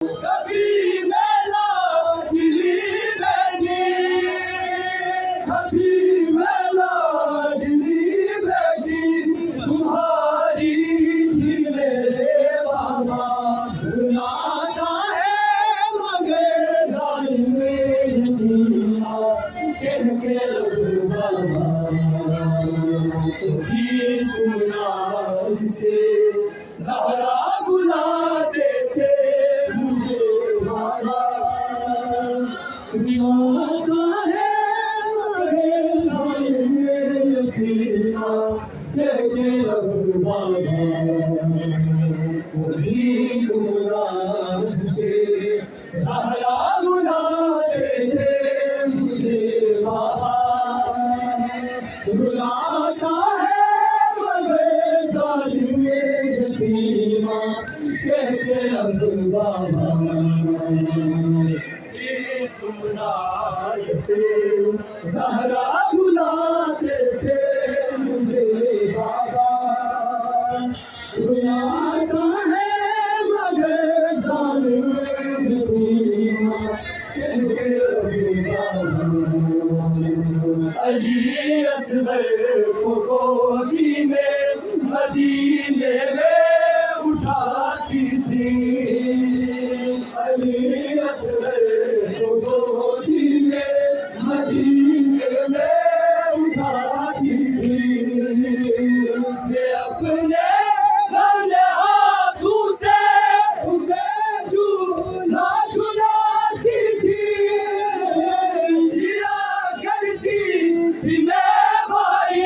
कभी मेला दिली बेटी, कभी मेला दिली बेटी, तुम्हारी थी मेरे बाबा। सुनाता है मगर जान में दुनिया के बाबा। कभी तुम नाज से ज़हरा बुलाते थे मुझे बाबा। दुआता है मगर जान में यतीमा के बाबा। कभी तुम नाज से ज़हरा बुलाते थे मुझे बाबा। रुलाता है मगर जालिम यतीमा कह के अब बाबा। ये तुम नाज से ज़हरा बुलाते थे मुझे बाबा। रुलाता है मगर जालिम यतीमा कह के अब बाबा। अली असगर को गोदी में मदीने में उठाती थी। अली असगर को गोदी में मदीने में उठाती थी। मैं अपने अपने हाथों से उसे झूला झुलाती थी। जिया करती थी मैं भाई,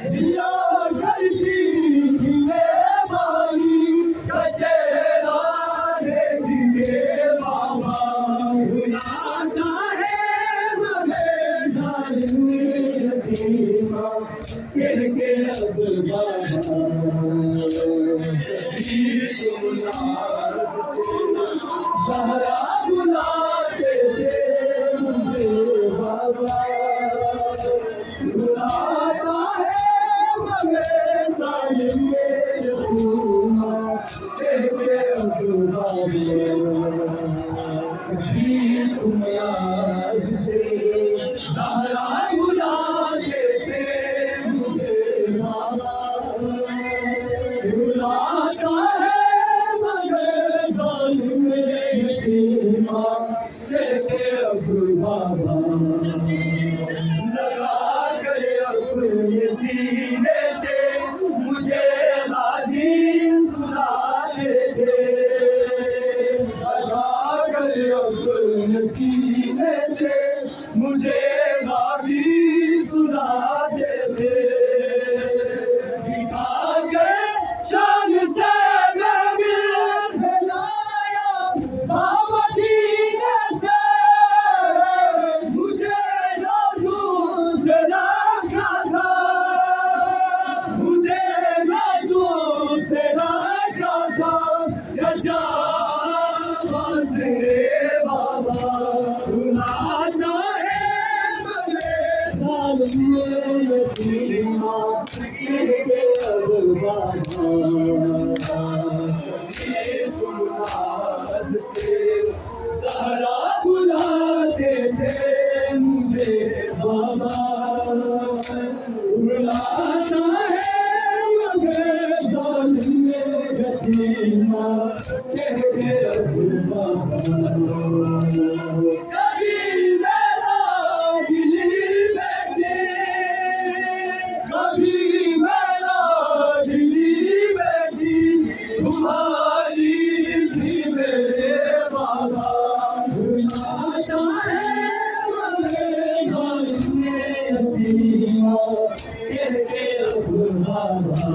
जिया करती थी मैं भाई। कचेरा देखे बाबा। बुलाता है मगर जालिम यतीमा कह के अब बाबा। कभी तुम नाज से ज़हरा बुलाते थे मुझे बाबा। रुलाता है मगर जालिम यतीमा कह के अब बाबा। कभी तुम नाज से ज़हरा बुलाते थे मुझे बाबा। रुलाता है मगर जालिम यतीमा कह के अब बाबा। लगा कर अपने सीने से मुझे गाज़ी सुनाते थे। लगा कर अपने सीने से मुझे गाज़ी सुनाते थे। बिठा कर शान से मैं मिलाया बाबा दीने से। मुझे नाज़ों से रखा था, मुझे नाज़ों से रखा था। चचा वास्ते बाबा। रुलाता है मगर जालिम यतीमा कह के अब बाबा। कभी तुम नाज से ज़हरा बुलाते थे मुझे बाबा। रुलाता है मगर जालिम यतीमा कह के अब बाबा। कभी मेरा दिली बेटी, कभी मेरा दिली बेटी, तुम्हारी थी मेरे बाबा। रुलाता है मगर जालिम यतीमा कह के अब बाबा।